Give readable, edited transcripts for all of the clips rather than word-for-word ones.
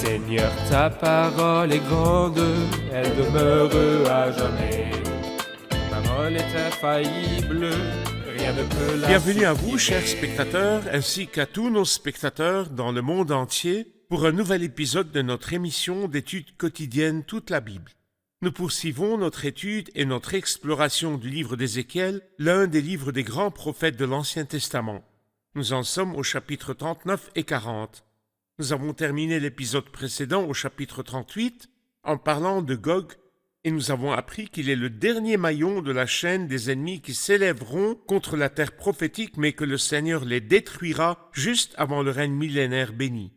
Seigneur, ta parole est grande, elle demeure à jamais. Ta parole est infaillible, rien ne peut la Bienvenue à vous, supprimer. chers spectateurs, ainsi qu'à tous nos spectateurs dans le monde entier, pour un nouvel épisode de notre émission d'études quotidiennes Toute la Bible. Nous poursuivons notre étude et notre exploration du livre d'Ézéchiel, l'un des livres des grands prophètes de l'Ancien Testament. Nous en sommes au chapitre 39 et 40. Nous avons terminé l'épisode précédent au chapitre 38 en parlant de Gog, et nous avons appris qu'il est le dernier maillon de la chaîne des ennemis qui s'élèveront contre la terre prophétique, mais que le Seigneur les détruira juste avant le règne millénaire béni.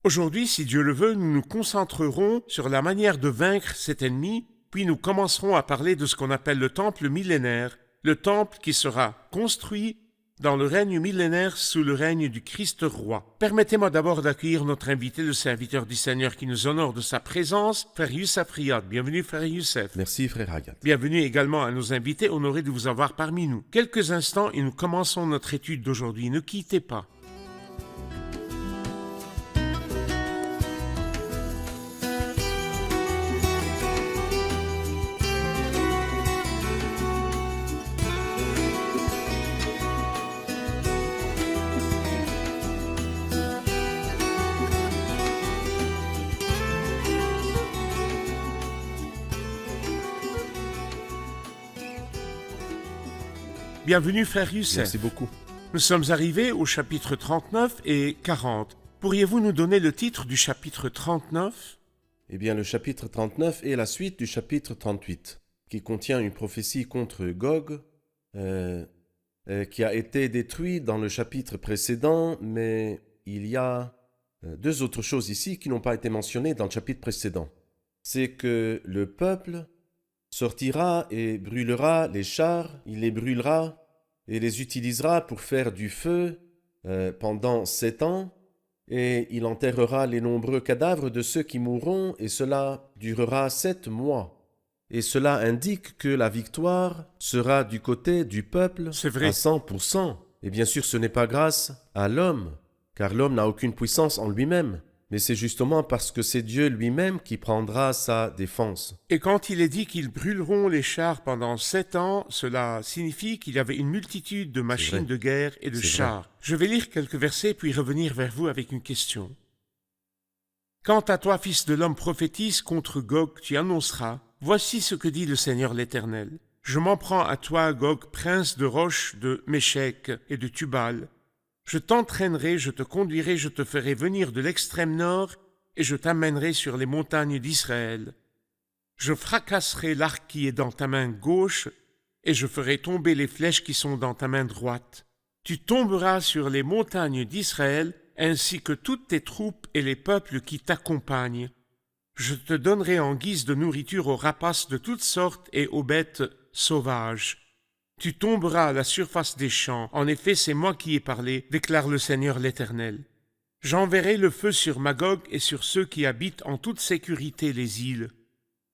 Aujourd'hui, si Dieu le veut, nous nous concentrerons sur la manière de vaincre cet ennemi, puis nous commencerons à parler de ce qu'on appelle le temple millénaire, le temple qui sera construit dans le règne millénaire sous le règne du Christ roi. Permettez-moi d'abord d'accueillir notre invité, le serviteur du Seigneur qui nous honore de sa présence, frère Youssef Riyad. Bienvenue, frère Youssef. Merci, frère Hagat. Bienvenue également à nos invités, honorés de vous avoir parmi nous. Quelques instants et nous commençons notre étude d'aujourd'hui. Ne quittez pas. Bienvenue, frère Youssef. Merci beaucoup. Nous sommes arrivés au chapitre 39 et 40. Pourriez-vous nous donner le titre du chapitre 39 ? Eh bien, le chapitre 39 est la suite du chapitre 38, qui contient une prophétie contre Gog, qui a été détruit dans le chapitre précédent, mais il y a deux autres choses ici qui n'ont pas été mentionnées dans le chapitre précédent. C'est que le peuple sortira et brûlera les chars, il les brûlera et les utilisera pour faire du feu pendant 7 ans, et il enterrera les nombreux cadavres de ceux qui mourront, et cela durera 7 mois. Et cela indique que la victoire sera du côté du peuple C'est vrai. à 100%. Et bien sûr, ce n'est pas grâce à l'homme, car l'homme n'a aucune puissance en lui-même. Mais c'est justement parce que c'est Dieu lui-même qui prendra sa défense. Et quand il est dit qu'ils brûleront les chars pendant 7 ans, cela signifie qu'il y avait une multitude de machines vrai. de guerre et de C'est chars. Je vais lire quelques versets puis revenir vers vous avec une question. Quant à toi, fils de l'homme, prophétise contre Gog, tu annonceras, voici ce que dit le Seigneur l'Éternel. Je m'en prends à toi, Gog, prince de Roche, de Méchec et de Tubal. Je t'entraînerai, je te conduirai, je te ferai venir de l'extrême nord, et je t'amènerai sur les montagnes d'Israël. Je fracasserai l'arc qui est dans ta main gauche, et je ferai tomber les flèches qui sont dans ta main droite. Tu tomberas sur les montagnes d'Israël, ainsi que toutes tes troupes et les peuples qui t'accompagnent. Je te donnerai en guise de nourriture aux rapaces de toutes sortes et aux bêtes sauvages. Tu tomberas à la surface des champs. En effet, c'est moi qui ai parlé, déclare le Seigneur l'Éternel. J'enverrai le feu sur Magog et sur ceux qui habitent en toute sécurité les îles.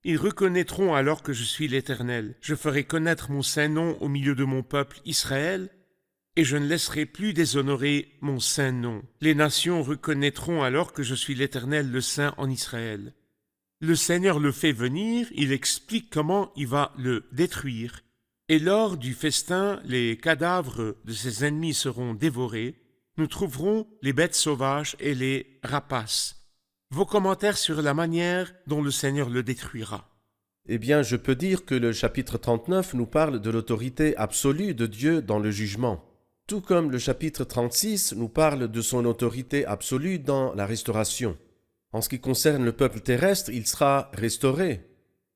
Ils reconnaîtront alors que je suis l'Éternel. Je ferai connaître mon saint nom au milieu de mon peuple Israël, et je ne laisserai plus déshonorer mon saint nom. Les nations reconnaîtront alors que je suis l'Éternel, le Saint en Israël. Le Seigneur le fait venir, il explique comment il va le détruire. Et lors du festin, les cadavres de ses ennemis seront dévorés. Nous trouverons les bêtes sauvages et les rapaces. Vos commentaires sur la manière dont le Seigneur le détruira. Eh bien, je peux dire que le chapitre 39 nous parle de l'autorité absolue de Dieu dans le jugement. Tout comme le chapitre 36 nous parle de son autorité absolue dans la restauration. En ce qui concerne le peuple terrestre, il sera restauré.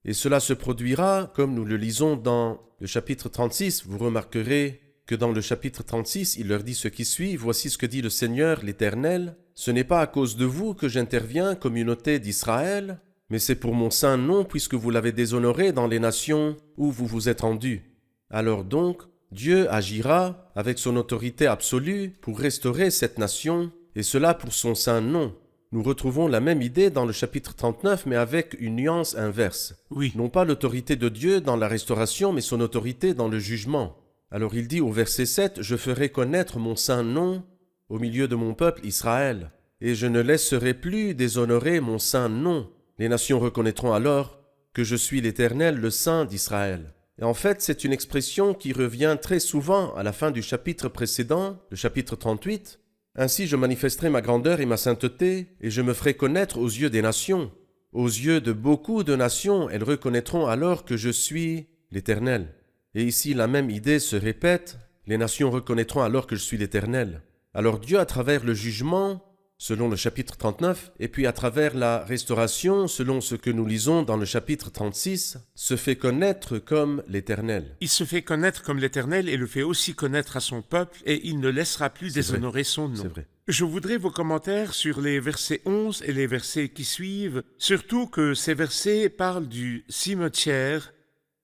Et cela se produira, comme nous le lisons dans le chapitre 36. Vous remarquerez que dans le chapitre 36, il leur dit ce qui suit. « Voici ce que dit le Seigneur, l'Éternel. Ce n'est pas à cause de vous que j'interviens, communauté d'Israël, mais c'est pour mon saint nom, puisque vous l'avez déshonoré dans les nations où vous vous êtes rendus. Alors donc, Dieu agira avec son autorité absolue pour restaurer cette nation, et cela pour son saint nom. » Nous retrouvons la même idée dans le chapitre 39, mais avec une nuance inverse. Oui. Non pas l'autorité de Dieu dans la restauration, mais son autorité dans le jugement. Alors il dit au verset 7, « Je ferai connaître mon saint nom au milieu de mon peuple Israël. » et je ne laisserai plus déshonorer mon saint nom. Les nations reconnaîtront alors que je suis l'Éternel, le Saint d'Israël. Et en fait, c'est une expression qui revient très souvent à la fin du chapitre précédent, le chapitre 38. Ainsi je manifesterai ma grandeur et ma sainteté, et je me ferai connaître aux yeux des nations. Aux yeux de beaucoup de nations, elles reconnaîtront alors que je suis l'Éternel. Et ici, la même idée se répète, les nations reconnaîtront alors que je suis l'Éternel. Alors Dieu, à travers le jugement, selon le chapitre 39, et puis à travers la restauration, selon ce que nous lisons dans le chapitre 36, se fait connaître comme l'Éternel. Il se fait connaître comme l'Éternel et le fait aussi connaître à son peuple, et il ne laissera plus déshonorer son nom. C'est vrai. Je voudrais vos commentaires sur les versets 11 et les versets qui suivent, surtout que ces versets parlent du cimetière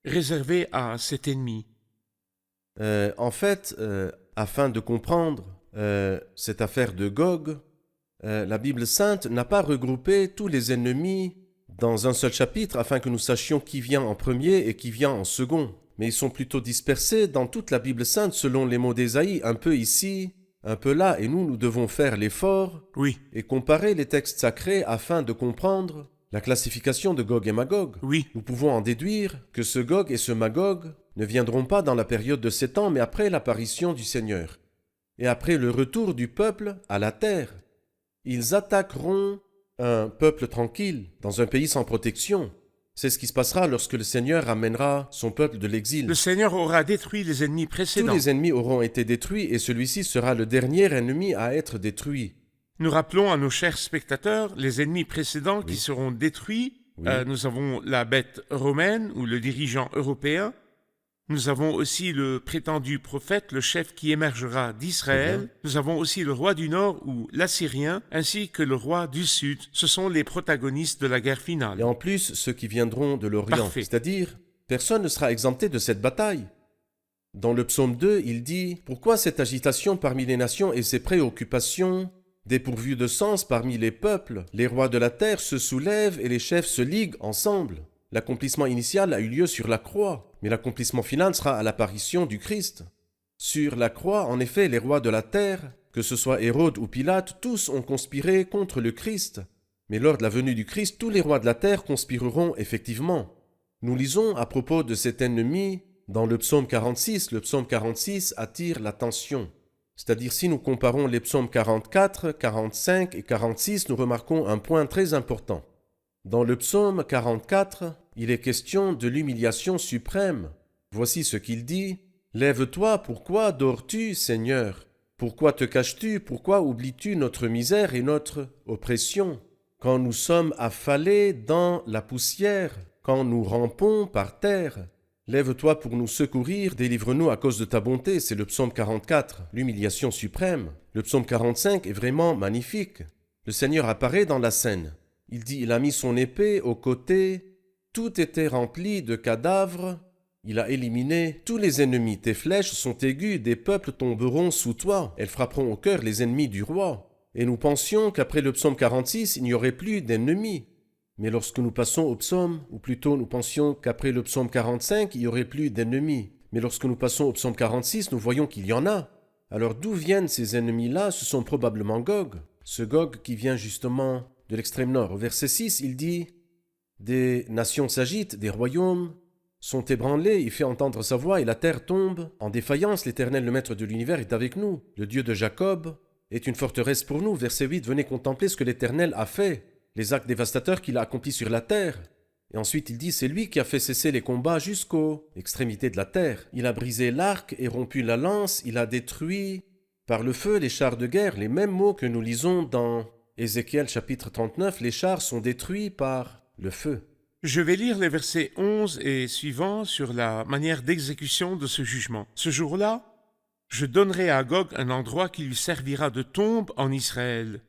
réservé à cet ennemi. Afin de comprendre cette affaire de Gog, la Bible sainte n'a pas regroupé tous les ennemis dans un seul chapitre afin que nous sachions qui vient en premier et qui vient en second. Mais ils sont plutôt dispersés dans toute la Bible sainte selon les mots d'Ésaïe, un peu ici, un peu là, et nous devons faire l'effort Oui, et comparer les textes sacrés afin de comprendre la classification de Gog et Magog. oui, Nous pouvons en déduire que ce Gog et ce Magog ne viendront pas dans la période de 7 ans, mais après l'apparition du Seigneur et après le retour du peuple à la terre. Ils attaqueront un peuple tranquille dans un pays sans protection. C'est ce qui se passera lorsque le Seigneur amènera son peuple de l'exil. le Seigneur aura détruit les ennemis Tous précédents. les ennemis auront été détruits et celui-ci sera le dernier ennemi à être détruit. Nous rappelons à nos chers spectateurs les ennemis précédents qui seront détruits. Oui. Nous avons la bête romaine ou le dirigeant européen. Nous avons aussi le prétendu prophète, le chef qui émergera d'Israël. Nous avons aussi le roi du Nord ou l'Assyrien, ainsi que le roi du Sud. Ce sont les protagonistes de la guerre finale. Et en plus, ceux qui viendront de l'Orient. Parfait. C'est-à-dire, personne ne sera exempté de cette bataille. Dans le psaume 2, il dit « Pourquoi cette agitation parmi les nations et ces préoccupations dépourvues de sens parmi les peuples? Les rois de la terre se soulèvent et les chefs se liguent ensemble. » L'accomplissement initial a eu lieu sur la croix, mais l'accomplissement final sera à l'apparition du Christ. Sur la croix, en effet, les rois de la terre, que ce soit Hérode ou Pilate, tous ont conspiré contre le Christ. Mais lors de la venue du Christ, tous les rois de la terre conspireront effectivement. Nous lisons à propos de cet ennemi dans le psaume 46. Le psaume 46 attire l'attention. C'est-à-dire, si nous comparons les psaumes 44, 45 et 46, nous remarquons un point très important. Dans le psaume 44, il est question de l'humiliation suprême. Voici ce qu'il dit. « Lève-toi, pourquoi dors-tu, Seigneur? Pourquoi te caches-tu? Pourquoi oublies-tu notre misère et notre oppression? Quand nous sommes affalés dans la poussière, quand nous rampons par terre, lève-toi pour nous secourir, délivre-nous à cause de ta bonté. » C'est le psaume 44, l'humiliation suprême. Le psaume 45 est vraiment magnifique. Le Seigneur apparaît dans la scène. Il dit, il a mis son épée au côté, tout était rempli de cadavres, il a éliminé tous les ennemis. Tes flèches sont aiguës, des peuples tomberont sous toi, elles frapperont au cœur les ennemis du roi. Et nous pensions qu'après le psaume 46, il n'y aurait plus d'ennemis. Mais lorsque nous passons au psaume, ou plutôt nous pensions qu'après le psaume 45, il n'y aurait plus d'ennemis. Mais lorsque nous passons au psaume 46, nous voyons qu'il y en a. Alors d'où viennent ces ennemis-là? Ce sont probablement Gog. Ce Gog qui vient justement de l'extrême nord. Au verset 6, il dit « Des nations s'agitent, des royaumes sont ébranlés, il fait entendre sa voix et la terre tombe. En défaillance, l'Éternel, le Maître de l'univers, est avec nous. Le Dieu de Jacob est une forteresse pour nous. » Verset 8, « Venez contempler ce que l'Éternel a fait, les actes dévastateurs qu'il a accomplis sur la terre. » Et ensuite il dit « C'est lui qui a fait cesser les combats jusqu'aux extrémités de la terre. Il a brisé l'arc et rompu la lance, il a détruit par le feu les chars de guerre. » Les mêmes mots que nous lisons dans Ézéchiel chapitre 39, les chars sont détruits par le feu. Je vais lire les versets 11 et suivants sur la manière d'exécution de ce jugement. Ce jour-là, je donnerai à Gog un endroit qui lui servira de tombe en Israël.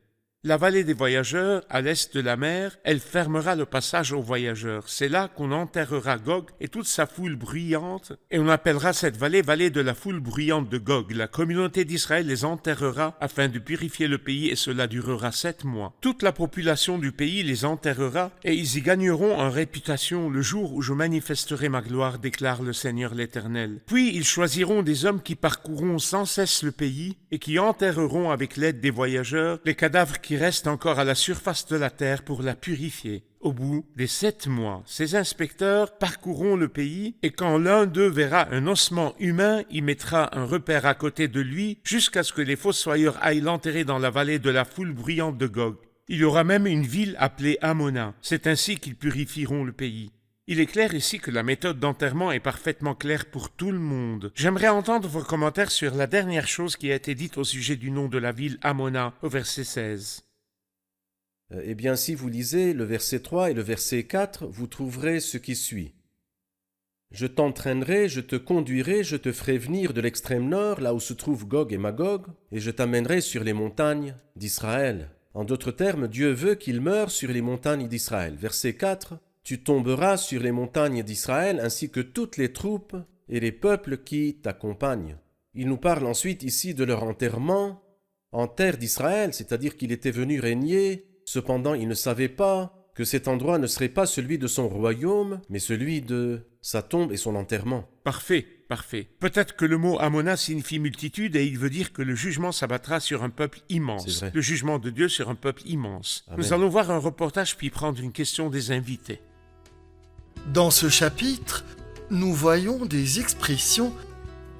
La vallée des voyageurs, à l'est de la mer, elle fermera le passage aux voyageurs. C'est là qu'on enterrera Gog et toute sa foule bruyante, et on appellera cette vallée vallée de la foule bruyante de Gog. La communauté d'Israël les enterrera afin de purifier le pays, et cela durera 7 mois. Toute la population du pays les enterrera, et ils y gagneront en réputation le jour où je manifesterai ma gloire, déclare le Seigneur l'Éternel. Puis ils choisiront des hommes qui parcourront sans cesse le pays, et qui enterreront avec l'aide des voyageurs les cadavres qui restent encore à la surface de la terre pour la purifier. Au bout des 7 mois, ces inspecteurs parcourront le pays, et quand l'un d'eux verra un ossement humain, il mettra un repère à côté de lui jusqu'à ce que les fossoyeurs aillent l'enterrer dans la vallée de la foule bruyante de Gog. Il y aura même une ville appelée Amona. C'est ainsi qu'ils purifieront le pays. Il est clair ici que la méthode d'enterrement est parfaitement claire pour tout le monde. J'aimerais entendre vos commentaires sur la dernière chose qui a été dite au sujet du nom de la ville Amona, au verset 16. Eh bien, si vous lisez le verset 3 et le verset 4, vous trouverez ce qui suit. Je t'entraînerai, je te conduirai, je te ferai venir de l'extrême nord, là où se trouvent Gog et Magog, et je t'amènerai sur les montagnes d'Israël. En d'autres termes, Dieu veut qu'il meure sur les montagnes d'Israël. Verset 4, tu tomberas sur les montagnes d'Israël, ainsi que toutes les troupes et les peuples qui t'accompagnent. Il nous parle ensuite ici de leur enterrement en terre d'Israël, c'est-à-dire qu'il était venu régner. Cependant, il ne savait pas que cet endroit ne serait pas celui de son royaume, mais celui de sa tombe et son enterrement. Parfait, parfait. Peut-être que le mot Amona signifie multitude et il veut dire que le jugement s'abattra sur un peuple immense. C'est vrai. Le jugement de Dieu sur un peuple immense. Amen. Nous allons voir un reportage puis prendre une question des invités. Dans ce chapitre, nous voyons des expressions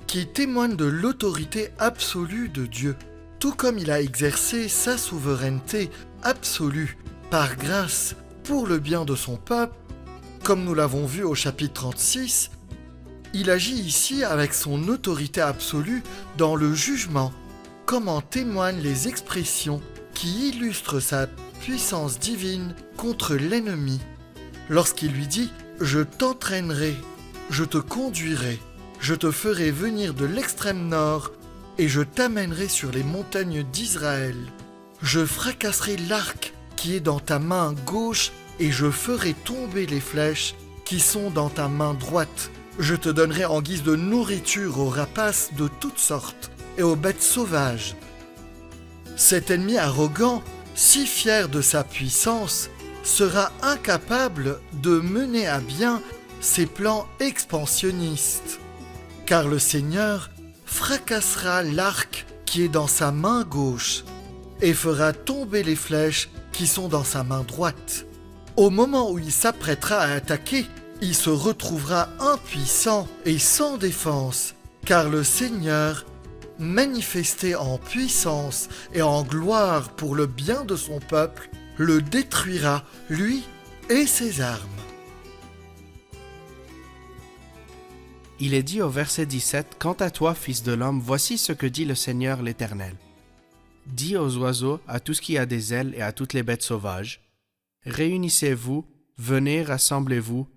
qui témoignent de l'autorité absolue de Dieu, tout comme il a exercé sa souveraineté absolue par grâce pour le bien de son peuple, comme nous l'avons vu au chapitre 36, il agit ici avec son autorité absolue dans le jugement, comme en témoignent les expressions qui illustrent sa puissance divine contre l'ennemi. Lorsqu'il lui dit « Je t'entraînerai, je te conduirai, je te ferai venir de l'extrême nord et je t'amènerai sur les montagnes d'Israël. Je fracasserai l'arc qui est dans ta main gauche et je ferai tomber les flèches qui sont dans ta main droite. Je te donnerai en guise de nourriture aux rapaces de toutes sortes et aux bêtes sauvages. » Cet ennemi arrogant, si fier de sa puissance, sera incapable de mener à bien ses plans expansionnistes, car le Seigneur fracassera l'arc qui est dans sa main gauche et fera tomber les flèches qui sont dans sa main droite. Au moment où il s'apprêtera à attaquer, il se retrouvera impuissant et sans défense, car le Seigneur, manifesté en puissance et en gloire pour le bien de son peuple, le détruira, lui et ses armes. Il est dit au verset 17, « Quant à toi, fils de l'homme, voici ce que dit le Seigneur l'Éternel. Dis aux oiseaux, à tout ce qui a des ailes et à toutes les bêtes sauvages, réunissez-vous, venez, rassemblez-vous,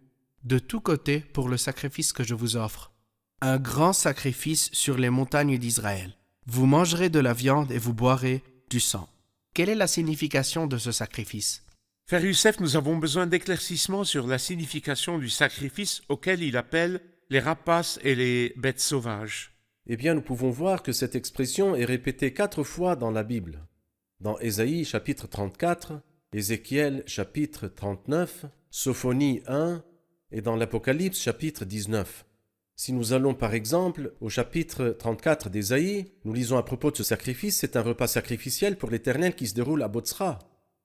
de tous côtés pour le sacrifice que je vous offre. Un grand sacrifice sur les montagnes d'Israël. Vous mangerez de la viande et vous boirez du sang. » Quelle est la signification de ce sacrifice? Frère Youssef, nous avons besoin d'éclaircissements sur la signification du sacrifice auquel il appelle les rapaces et les bêtes sauvages. Eh bien, nous pouvons voir que cette expression est répétée 4 fois dans la Bible. Dans Ésaïe chapitre 34, Ézéchiel chapitre 39, Sophonie 1 et dans l'Apocalypse chapitre 19. Si nous allons par exemple au chapitre 34 d'Ésaïe, nous lisons à propos de ce sacrifice, c'est un repas sacrificiel pour l'Éternel qui se déroule à Botsra.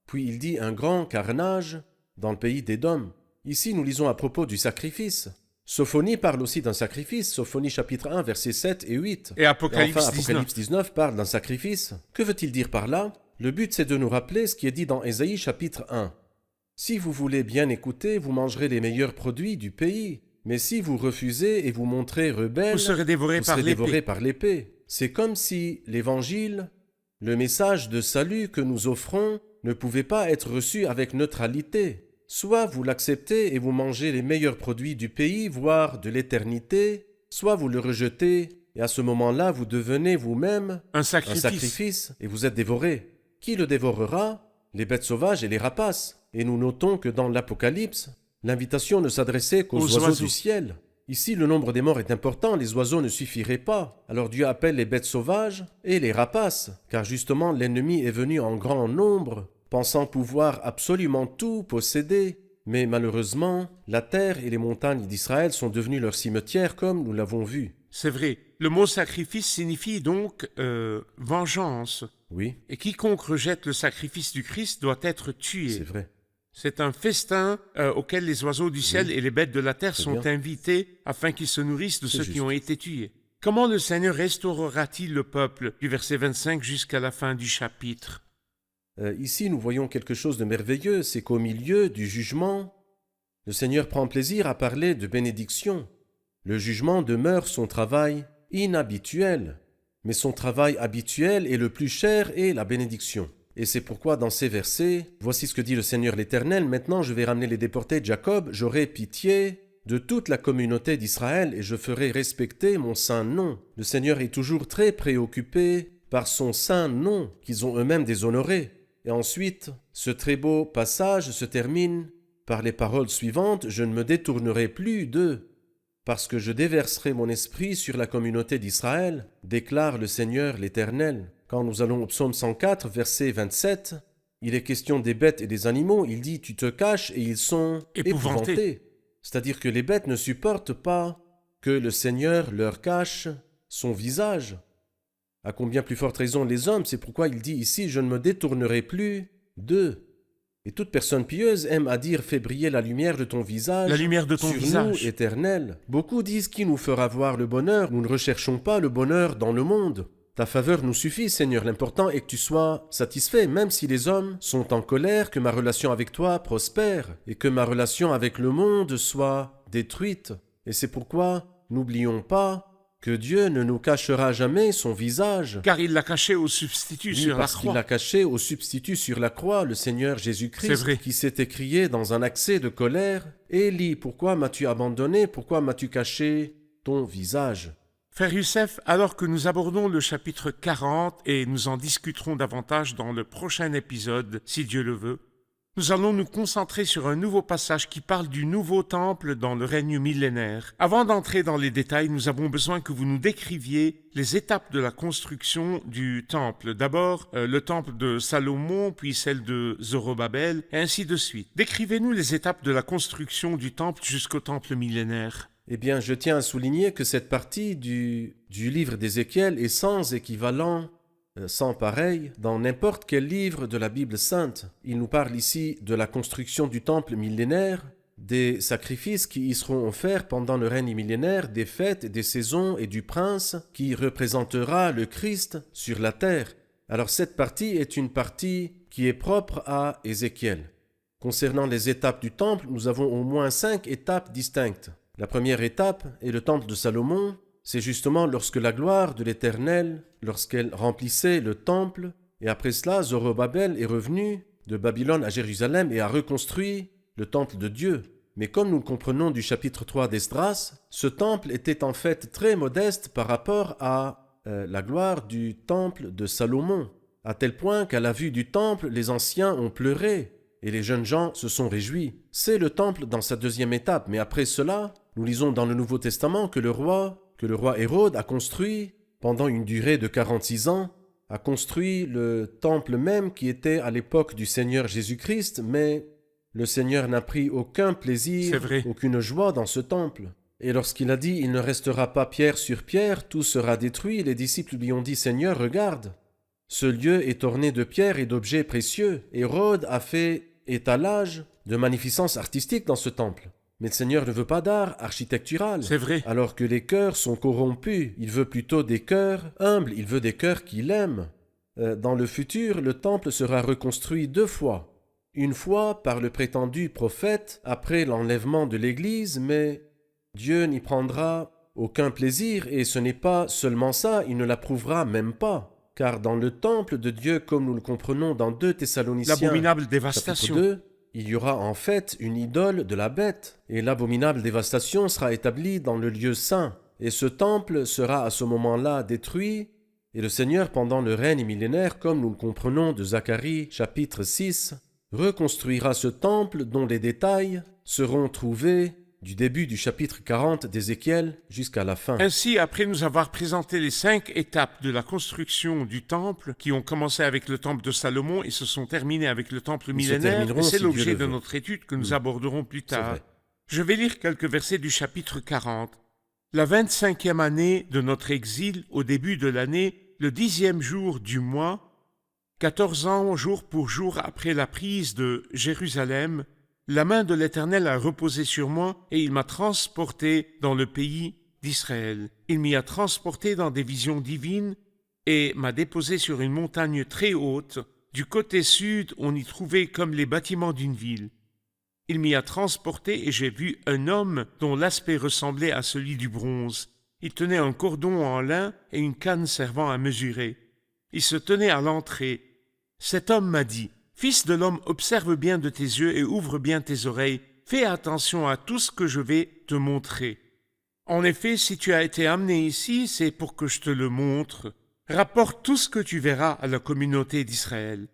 Puis il dit un grand carnage dans le pays d'Édom. Ici nous lisons à propos du sacrifice. Sophonie parle aussi d'un sacrifice, Sophonie chapitre 1 versets 7 et 8. Et Apocalypse, enfin, 19. Apocalypse 19 parle d'un sacrifice. Que veut-il dire par là? Le but c'est de nous rappeler ce qui est dit dans Ésaïe chapitre 1. Si vous voulez bien écouter, vous mangerez les meilleurs produits du pays. Mais si vous refusez et vous montrez rebelle, Vous serez dévorés par l'épée. C'est comme si l'Évangile, le message de salut que nous offrons, ne pouvait pas être reçu avec neutralité. Soit vous l'acceptez et vous mangez les meilleurs produits du pays, voire de l'éternité, soit vous le rejetez et à ce moment-là, vous devenez vous-même un un sacrifice. sacrifice et vous êtes dévoré. Qui le dévorera? Les bêtes sauvages et les rapaces. Et nous notons que dans l'Apocalypse, l'invitation ne s'adressait qu'aux oiseaux du ciel. Ici, le nombre des morts est important, les oiseaux ne suffiraient pas. Alors Dieu appelle les bêtes sauvages et les rapaces, car justement l'ennemi est venu en grand nombre, pensant pouvoir absolument tout posséder. Mais malheureusement, la terre et les montagnes d'Israël sont devenues leur cimetière comme nous l'avons vu. C'est vrai, Le mot sacrifice signifie donc vengeance. Oui, Et quiconque rejette le sacrifice du Christ doit être tué. c'est vrai. C'est un festin auquel les oiseaux du ciel et les bêtes de la terre Très sont bien. invités afin qu'ils se nourrissent de C'est ceux juste. qui ont été tués. Comment le Seigneur restaurera-t-il le peuple du verset 25 jusqu'à la fin du chapitre? Ici, nous voyons quelque chose de merveilleux, c'est qu'au milieu du jugement, le Seigneur prend plaisir à parler de bénédiction. Le jugement demeure son travail inhabituel, mais son travail habituel et le plus cher est la bénédiction. Et c'est pourquoi dans ces versets, voici ce que dit le Seigneur l'Éternel, maintenant je vais ramener les déportés de Jacob, j'aurai pitié de toute la communauté d'Israël et je ferai respecter mon saint nom. Le Seigneur est toujours très préoccupé par son saint nom qu'ils ont eux-mêmes déshonoré. Et ensuite, ce très beau passage se termine par les paroles suivantes, je ne me détournerai plus d'eux, parce que je déverserai mon esprit sur la communauté d'Israël, déclare le Seigneur l'Éternel. Quand nous allons au psaume 104, verset 27, il est question des bêtes et des animaux. Il dit « Tu te caches et ils sont Épouvantés. épouvantés ». C'est-à-dire que les bêtes ne supportent pas que le Seigneur leur cache son visage. À combien plus forte raison les hommes, c'est pourquoi il dit ici « Je ne me détournerai plus d'eux ». Et toute personne pieuse aime à dire « Fais briller la lumière de ton visage ». La lumière de ton Sur visage. nous, éternel. Beaucoup disent qui nous fera voir le bonheur. Nous ne recherchons pas le bonheur dans le monde. Ta faveur nous suffit, Seigneur. L'important est que tu sois satisfait, même si les hommes sont en colère, que ma relation avec toi prospère et que ma relation avec le monde soit détruite. Et c'est pourquoi n'oublions pas que Dieu ne nous cachera jamais son visage. Car il l'a caché au substitut Oui, sur la parce qu'il croix. l'a caché au substitut sur la croix, le Seigneur C'est Jésus-Christ, vrai. qui s'est écrié dans un accès de colère « Élie, pourquoi m'as-tu abandonné? Pourquoi m'as-tu caché ton visage ?» Frère Youssef, alors que nous abordons le chapitre 40 et nous en discuterons davantage dans le prochain épisode, si Dieu le veut, nous allons nous concentrer sur un nouveau passage qui parle du nouveau temple dans le règne millénaire. Avant d'entrer dans les détails, nous avons besoin que vous nous décriviez les étapes de la construction du temple. D'abord, le temple de Salomon, puis celle de Zorobabel, et ainsi de suite. Décrivez-nous les étapes de la construction du temple jusqu'au temple millénaire. Eh bien, je tiens à souligner que cette partie du livre d'Ézéchiel est sans équivalent, sans pareil, dans n'importe quel livre de la Bible sainte. Il nous parle ici de la construction du temple millénaire, des sacrifices qui y seront offerts pendant le règne millénaire, des fêtes, des saisons et du prince qui représentera le Christ sur la terre. Alors cette partie est une partie qui est propre à Ézéchiel. Concernant les étapes du temple, nous avons au moins 5 étapes distinctes. La première étape est le temple de Salomon. C'est justement lorsque la gloire de l'Éternel, lorsqu'elle remplissait le temple, et après cela, Zorobabel est revenu de Babylone à Jérusalem et a reconstruit le temple de Dieu. Mais comme nous le comprenons du chapitre 3 d'Esdras, ce temple était en fait très modeste par rapport à la gloire du temple de Salomon, à tel point qu'à la vue du temple, les anciens ont pleuré et les jeunes gens se sont réjouis. C'est le temple dans sa deuxième étape, mais après cela, nous lisons dans le Nouveau Testament que le roi Hérode a construit, pendant une durée de 46 ans, a construit le temple même qui était à l'époque du Seigneur Jésus-Christ, mais le Seigneur n'a pris aucun C'est plaisir, vrai. aucune joie dans ce temple. Et lorsqu'il a dit « Il ne restera pas pierre sur pierre, tout sera détruit », les disciples lui ont dit « Seigneur, regarde, ce lieu est orné de pierres et d'objets précieux. » Hérode a fait étalage de magnificence artistique dans ce temple. Mais le Seigneur ne veut pas d'art architectural. C'est vrai. Alors que les cœurs sont corrompus, il veut plutôt des cœurs humbles, il veut des cœurs qu'il aime. Dans le futur, le temple sera reconstruit 2 fois. Une fois par le prétendu prophète après l'enlèvement de l'Église, mais Dieu n'y prendra aucun plaisir et ce n'est pas seulement ça, il ne l'approuvera même pas. Car dans le temple de Dieu, comme nous le comprenons dans 2 Thessaloniciens, L'abominable chapitre dévastation. 2, il y aura en fait une idole de la bête, et l'abominable dévastation sera établie dans le lieu saint, et ce temple sera à ce moment-là détruit, et le Seigneur, pendant le règne millénaire, comme nous le comprenons de Zacharie chapitre 6, reconstruira ce temple dont les détails seront trouvés du début du chapitre 40 d'Ézéchiel jusqu'à la fin. Ainsi, après nous avoir présenté les 5 étapes de la construction du temple, qui ont commencé avec le temple de Salomon et se sont terminées avec le temple millénaire, termineront et c'est si Dieu l'objet le de veut. notre étude que nous aborderons plus C'est tard. vrai. Je vais lire quelques versets du chapitre 40. La 25e année de notre exil, au début de l'année, le 10e jour du mois, 14 ans jour pour jour après la prise de Jérusalem, la main de l'Éternel a reposé sur moi et il m'a transporté dans le pays d'Israël. Il m'y a transporté dans des visions divines et m'a déposé sur une montagne très haute. Du côté sud, on y trouvait comme les bâtiments d'une ville. Il m'y a transporté et j'ai vu un homme dont l'aspect ressemblait à celui du bronze. Il tenait un cordon en lin et une canne servant à mesurer. Il se tenait à l'entrée. Cet homme m'a dit, « Fils de l'homme, observe bien de tes yeux et ouvre bien tes oreilles. Fais attention à tout ce que je vais te montrer. En effet, si tu as été amené ici, c'est pour que je te le montre. Rapporte tout ce que tu verras à la communauté d'Israël. »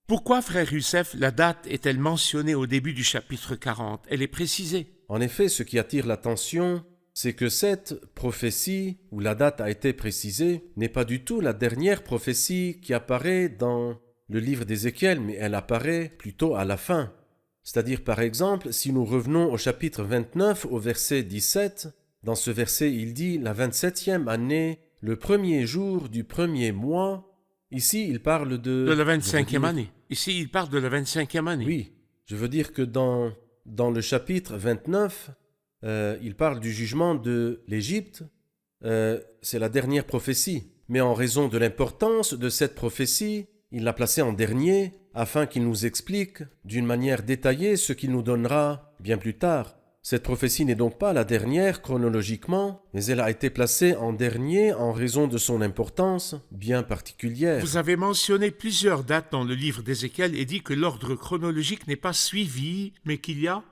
Pourquoi, frère Youssef, la date est-elle mentionnée au début du chapitre 40? Elle est précisée. En effet, ce qui attire l'attention, c'est que cette prophétie, où la date a été précisée, n'est pas du tout la dernière prophétie qui apparaît dans le livre d'Ézéchiel, mais elle apparaît plutôt à la fin. C'est-à-dire, par exemple, si nous revenons au chapitre 29, au verset 17, dans ce verset, il dit « La 27e année, le premier jour du premier mois », ici, il parle de la 25e année. Ici, il parle de la 25e année. Oui, je veux dire que dans le chapitre 29, il parle du jugement de l'Égypte. C'est la dernière prophétie. Mais en raison de l'importance de cette prophétie, il l'a placée en dernier, afin qu'il nous explique d'une manière détaillée ce qu'il nous donnera bien plus tard. Cette prophétie n'est donc pas la dernière chronologiquement, mais elle a été placée en dernier en raison de son importance bien particulière. Vous avez mentionné plusieurs dates dans le livre d'Ézéchiel et dit que l'ordre chronologique n'est pas suivi, mais qu'il y a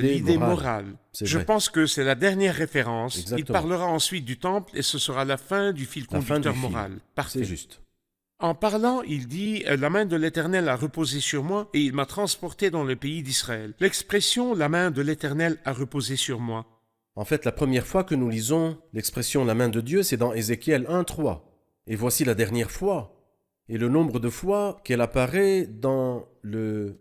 l'idée morale. Je pense que c'est la dernière référence. Exactement. Il parlera ensuite du temple et ce sera la fin du fil conducteur moral. Parfait. C'est juste. En parlant, il dit « La main de l'Éternel a reposé sur moi et il m'a transporté dans le pays d'Israël ». L'expression « la main de l'Éternel a reposé sur moi ». En fait, la première fois que nous lisons l'expression « la main de Dieu », c'est dans Ézéchiel 1:3. Et voici la dernière fois. Et le nombre de fois qu'elle apparaît dans le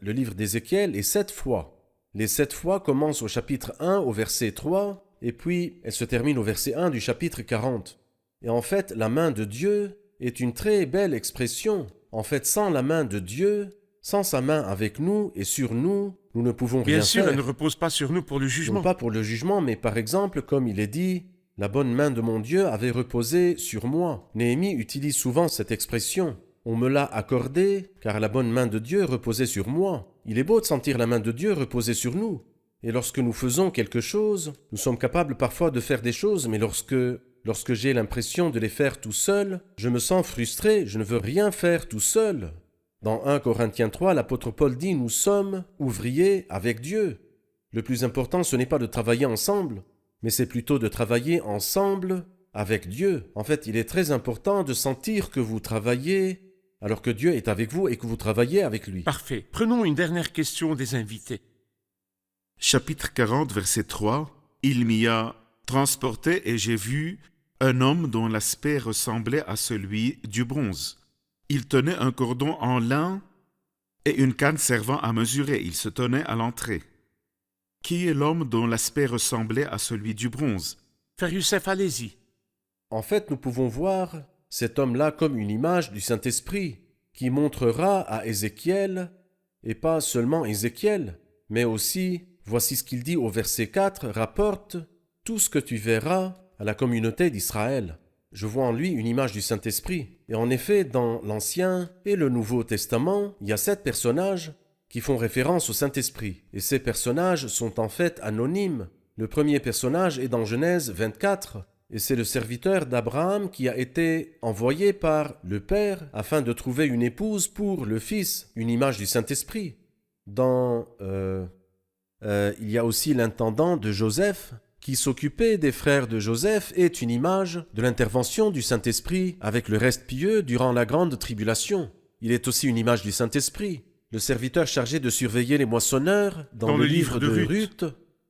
livre d'Ézéchiel est 7 fois. Les 7 fois commencent au chapitre 1, au verset 3, et puis elles se terminent au verset 1 du chapitre 40. Et en fait, la main de Dieu est une très belle expression. En fait, sans la main de Dieu, sans sa main avec nous et sur nous, nous ne pouvons rien faire. Bien sûr, elle ne repose pas sur nous pour le jugement. Non pas pour le jugement, mais par exemple, comme il est dit, « La bonne main de mon Dieu avait reposé sur moi ». Néhémie utilise souvent cette expression. « On me l'a accordé, car la bonne main de Dieu reposait sur moi ». Il est beau de sentir la main de Dieu reposer sur nous. Et lorsque nous faisons quelque chose, nous sommes capables parfois de faire des choses, mais lorsque j'ai l'impression de les faire tout seul, je me sens frustré, je ne veux rien faire tout seul. Dans 1 Corinthiens 3, l'apôtre Paul dit « Nous sommes ouvriers avec Dieu ». Le plus important, ce n'est pas de travailler ensemble, mais c'est plutôt de travailler ensemble avec Dieu. En fait, il est très important de sentir que vous travaillez alors que Dieu est avec vous et que vous travaillez avec lui. Parfait. Prenons une dernière question des invités. Chapitre 40, verset 3. Il m'y a transporté et j'ai vu un homme dont l'aspect ressemblait à celui du bronze. Il tenait un cordon en lin et une canne servant à mesurer. Il se tenait à l'entrée. Qui est l'homme dont l'aspect ressemblait à celui du bronze? Frère Youssef, allez-y. En fait, nous pouvons voir cet homme-là comme une image du Saint-Esprit qui montrera à Ézéchiel, et pas seulement Ézéchiel, mais aussi, voici ce qu'il dit au verset 4, rapporte tout ce que tu verras à la communauté d'Israël. Je vois en lui une image du Saint-Esprit. Et en effet, dans l'Ancien et le Nouveau Testament, il y a 7 personnages qui font référence au Saint-Esprit. Et ces personnages sont en fait anonymes. Le premier personnage est dans Genèse 24, et c'est le serviteur d'Abraham qui a été envoyé par le Père afin de trouver une épouse pour le Fils, une image du Saint-Esprit. Il y a aussi l'intendant de Joseph, qui s'occupait des frères de Joseph, est une image de l'intervention du Saint-Esprit avec le reste pieux durant la grande tribulation. Il est aussi une image du Saint-Esprit. Le serviteur chargé de surveiller les moissonneurs dans le livre de Ruth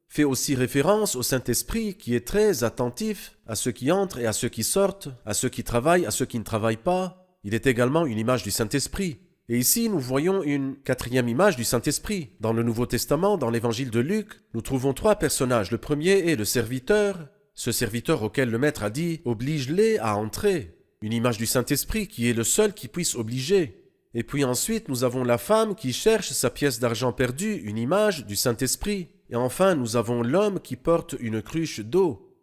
fait aussi référence au Saint-Esprit qui est très attentif à ceux qui entrent et à ceux qui sortent, à ceux qui travaillent, à ceux qui ne travaillent pas. Il est également une image du Saint-Esprit. Et ici, nous voyons une quatrième image du Saint-Esprit. Dans le Nouveau Testament, dans l'évangile de Luc, nous trouvons 3 personnages. Le premier est le serviteur, ce serviteur auquel le maître a dit « oblige-les à entrer ». Une image du Saint-Esprit qui est le seul qui puisse obliger. Et puis ensuite, nous avons la femme qui cherche sa pièce d'argent perdue, une image du Saint-Esprit. Et enfin, nous avons l'homme qui porte une cruche d'eau.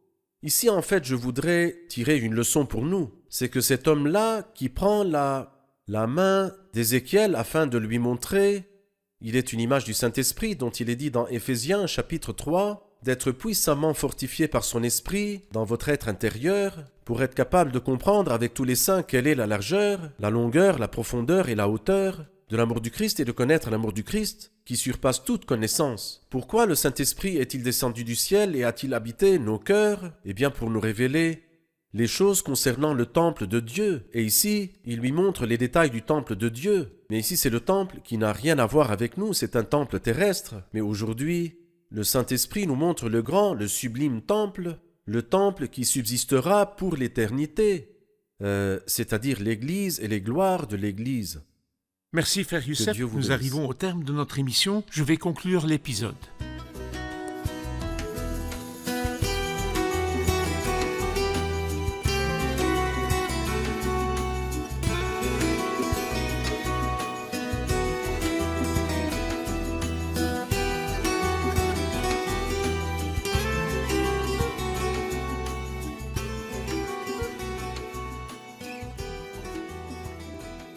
Ici, en fait, je voudrais tirer une leçon pour nous. C'est que cet homme-là qui prend la main d'Ézéchiel afin de lui montrer, il est une image du Saint-Esprit dont il est dit dans Éphésiens chapitre 3, d'être puissamment fortifié par son esprit dans votre être intérieur pour être capable de comprendre avec tous les saints quelle est la largeur, la longueur, la profondeur et la hauteur de l'amour du Christ et de connaître l'amour du Christ qui surpasse toute connaissance. Pourquoi le Saint-Esprit est-il descendu du ciel et a-t-il habité nos cœurs? Eh bien pour nous révéler les choses concernant le temple de Dieu. Et ici, il lui montre les détails du temple de Dieu. Mais ici, c'est le temple qui n'a rien à voir avec nous, c'est un temple terrestre. Mais aujourd'hui, le Saint-Esprit nous montre le grand, le sublime temple, le temple qui subsistera pour l'éternité, c'est-à-dire l'Église et les gloires de l'Église. Merci Frère Youssef, Dieu vous nous bénisse. arrivons au terme de notre émission. Je vais conclure l'épisode.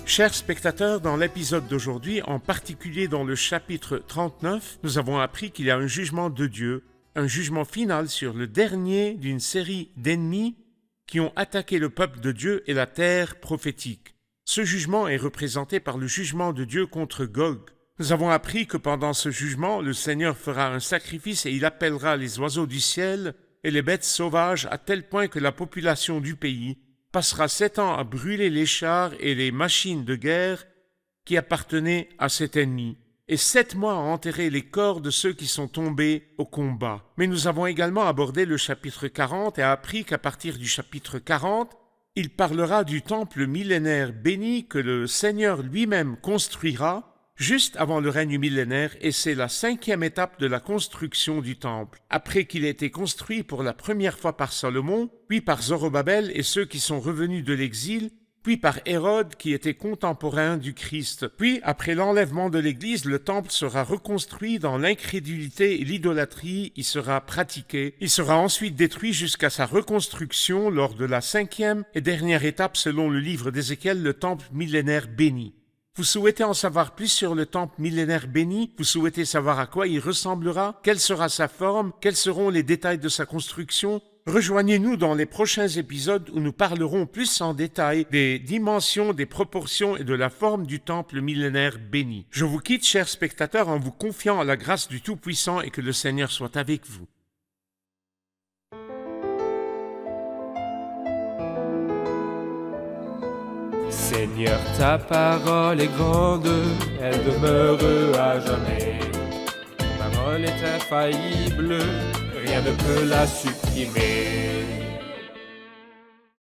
Chers spectateurs, dans l'épisode d'aujourd'hui, en particulier dans le chapitre 39, nous avons appris qu'il y a un jugement de Dieu, un jugement final sur le dernier d'une série d'ennemis qui ont attaqué le peuple de Dieu et la terre prophétique. Ce jugement est représenté par le jugement de Dieu contre Gog. Nous avons appris que pendant ce jugement, le Seigneur fera un sacrifice et il appellera les oiseaux du ciel et les bêtes sauvages à tel point que la population du pays passera 7 ans à brûler les chars et les machines de guerre qui appartenaient à cet ennemi, et 7 mois à enterrer les corps de ceux qui sont tombés au combat. Mais nous avons également abordé le chapitre 40 et appris qu'à partir du chapitre 40, il parlera du temple millénaire béni que le Seigneur lui-même construira juste avant le règne millénaire, et c'est la 5e étape de la construction du temple. Après qu'il ait été construit pour la première fois par Salomon, puis par Zorobabel et ceux qui sont revenus de l'exil, puis par Hérode qui était contemporain du Christ. Puis, après l'enlèvement de l'Église, le temple sera reconstruit dans l'incrédulité et l'idolâtrie y sera pratiquée. Il sera ensuite détruit jusqu'à sa reconstruction lors de la 5e et dernière étape selon le livre d'Ézéchiel, le temple millénaire béni. Vous souhaitez en savoir plus sur le temple millénaire béni? Vous souhaitez savoir à quoi il ressemblera? Quelle sera sa forme? Quels seront les détails de sa construction? Rejoignez-nous dans les prochains épisodes où nous parlerons plus en détail des dimensions, des proportions et de la forme du temple millénaire béni. Je vous quitte, chers spectateurs, en vous confiant à la grâce du Tout-Puissant et que le Seigneur soit avec vous. Seigneur, ta parole est grande, elle demeure à jamais. Ta parole est infaillible, rien ne peut la supprimer.